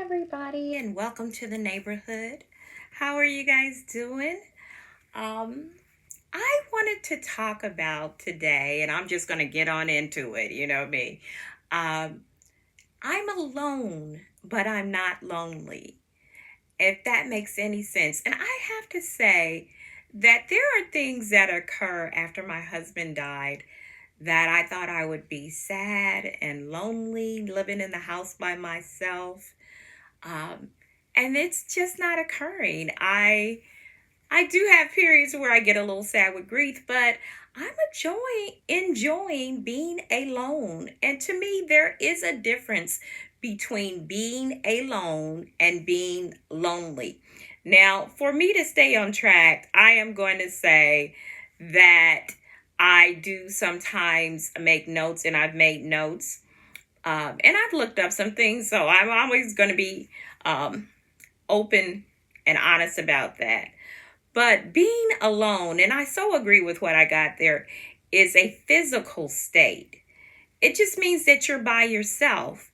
everybody, and welcome to the neighborhood. How are you guys doing? Um, I wanted to talk about today, and I'm just going to get on into it, you know me. Um, I'm alone, but I'm not lonely, if that makes any sense. And I have to say that there are things that occur after my husband died that I thought I would be sad and lonely, living in the house by myself. um, and it's just not occurring. I do have periods where I get a little sad with grief, but I'm enjoying being alone. And to me, there is a difference between being alone and being lonely. Now, for me to stay on track, I am going to say that I do sometimes make notes, and I've made notes, and I've looked up some things, so I'm always going to be um, open and honest about that. But being alone, and I so agree with what I got there, is a physical state. It just means that you're by yourself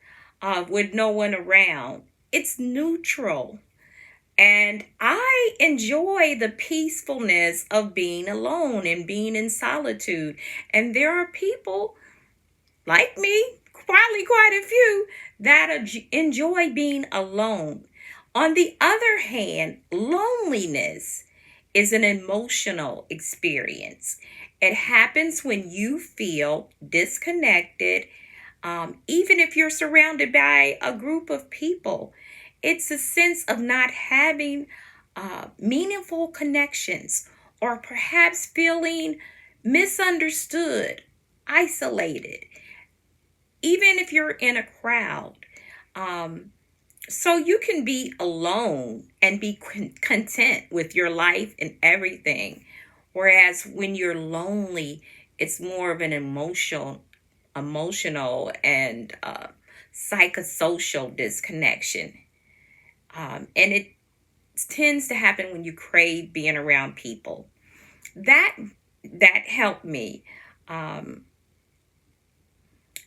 with no one around. It's neutral. And I enjoy the peacefulness of being alone and being in solitude. And there are people like me, probably quite a few, that enjoy being alone. On the other hand, loneliness is an emotional experience. It happens when you feel disconnected, even if you're surrounded by a group of people. It's a sense of not having meaningful connections, or perhaps feeling misunderstood, isolated, even if you're in a crowd. Um, so you can be alone and be content with your life and everything. Whereas when you're lonely, it's more of an emotional and psychosocial disconnection. And it tends to happen when you crave being around people. That that helped me. Um,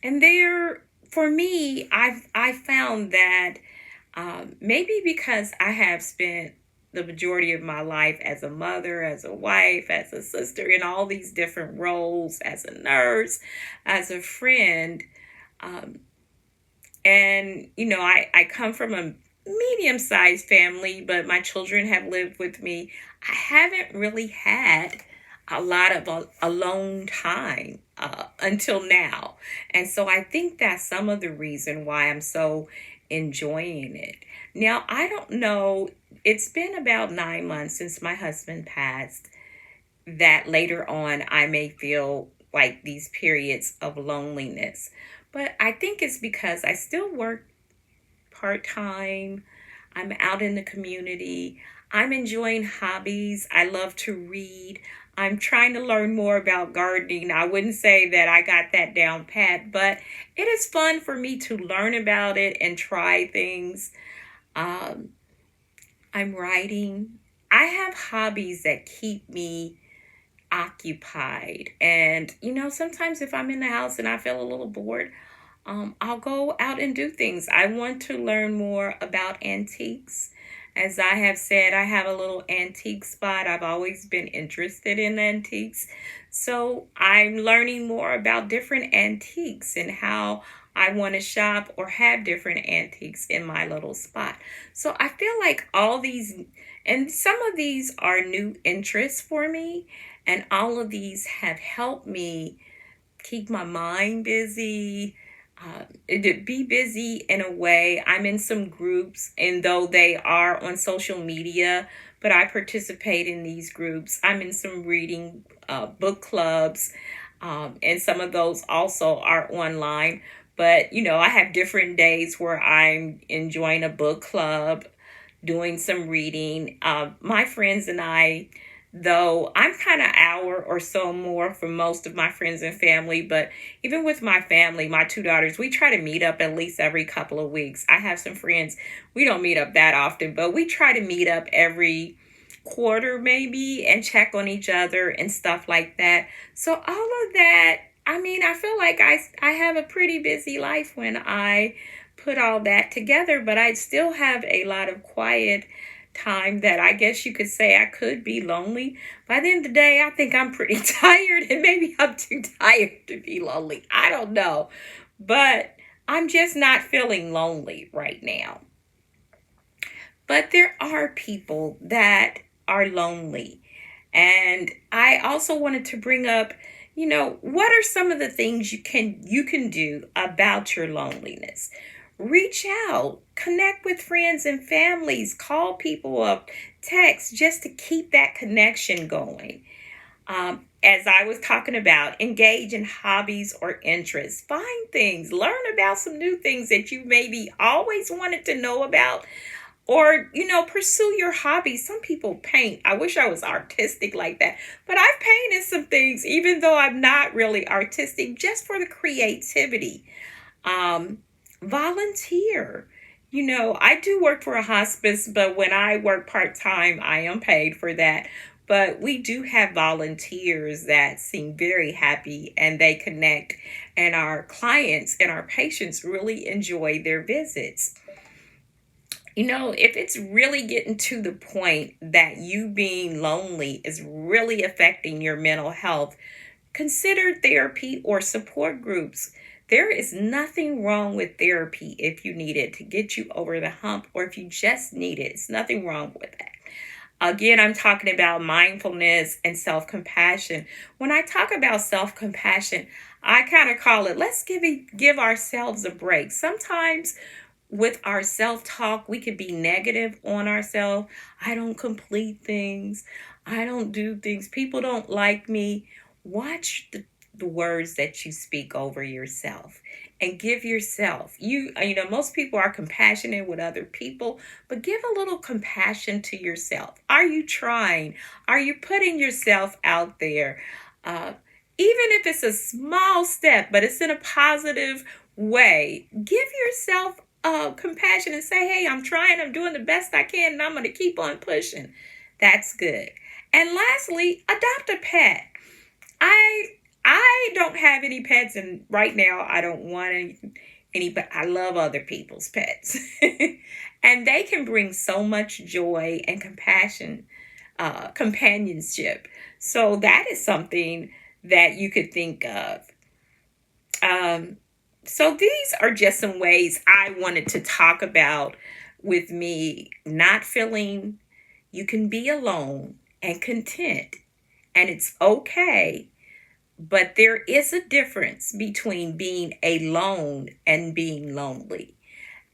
and there, for me, I found that maybe because I have spent the majority of my life as a mother, as a wife, as a sister, in all these different roles, as a nurse, as a friend. Um, and, I come from a medium sized family, but my children have lived with me. I haven't really had a lot of alone time until now. And so I think that's some of the reason why I'm so enjoying it. Now, I don't know, it's been about 9 months since my husband passed, that later on I may feel like these periods of loneliness. But I think it's because I still work part time. I'm out in the community. I'm enjoying hobbies. I love to read. I'm trying to learn more about gardening. I wouldn't say that I got that down pat, but it is fun for me to learn about it and try things. Um, I'm writing. I have hobbies that keep me occupied. And, sometimes if I'm in the house and I feel a little bored, I'll go out and do things. I want to learn more about antiques. As I have said, I have a little antique spot. I've always been interested in antiques. So I'm learning more about different antiques and how I want to shop or have different antiques in my little spot. So I feel like all these, and some of these are new interests for me, and all of these have helped me keep my mind busy, to be busy in a way. I'm in some groups, and though they are on social media, but I participate in these groups. I'm in some reading book clubs, and some of those also are online. But, I have different days where I'm enjoying a book club, doing some reading. My friends and I, though I'm kind of hour or so more from most of my friends and family, but even with my family, my two daughters, we try to meet up at least every couple of weeks. I have some friends, we don't meet up that often, but we try to meet up every quarter maybe and check on each other and stuff like that. So all of that I mean, I feel like I have a pretty busy life when I put all that together, but I still have a lot of quiet time that I guess you could say I could be lonely. By the end of the day, I think I'm pretty tired, and maybe I'm too tired to be lonely. I don't know. But I'm just not feeling lonely right now. But there are people that are lonely. And I also wanted to bring up, what are some of the things you can do about your loneliness? Reach out, connect with friends and families, call people up, text just to keep that connection going. As I was talking about, engage in hobbies or interests. Find things, learn about some new things that you maybe always wanted to know about, or pursue your hobby. Some people paint. I wish I was artistic like that, but I've painted some things even though I'm not really artistic, just for the creativity. um Volunteer. I do work for a hospice, but when I work part-time, I am paid for that. But we do have volunteers that seem very happy, and they connect, and our clients and our patients really enjoy their visits. If it's really getting to the point that you being lonely is really affecting your mental health, consider therapy or support groups. There is nothing wrong with therapy if you need it to get you over the hump, or if you just need it. It's nothing wrong with that. Again, I'm talking about mindfulness and self compassion. When I talk about self compassion, I kind of call it, let's give ourselves a break. Sometimes with our self talk, we could be negative on ourselves. I don't complete things. I don't do things. People don't like me. Watch the words that you speak over yourself, and give yourself, most people are compassionate with other people, but give a little compassion to yourself. Are you trying? Are you putting yourself out there? Uh, Even if it's a small step, but it's in a positive way, give yourself compassion and say, hey, I'm trying, I'm doing the best I can, and I'm going to keep on pushing. That's good. And lastly, adopt a pet. I I don't have any pets, and right now I don't want any, but I love other people's pets. And they can bring so much joy and compassion, companionship. So that is something that you could think of. Um, so these are just some ways I wanted to talk about with me not feeling you can be alone and content, and it's okay. But there is a difference between being alone and being lonely.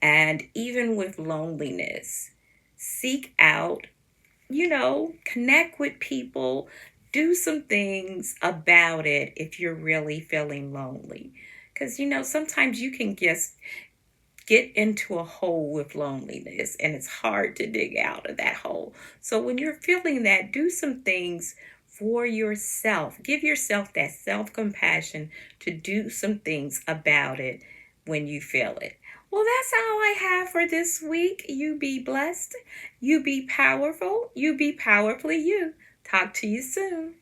And even with loneliness, seek out, connect with people, do some things about it if you're really feeling lonely. Because, sometimes you can just get into a hole with loneliness, and it's hard to dig out of that hole. So when you're feeling that, do some things for yourself. Give yourself that self compassion to do some things about it when you feel it. Well, that's all I have for this week. You be blessed. You be powerful. You be powerfully you. Talk to you soon.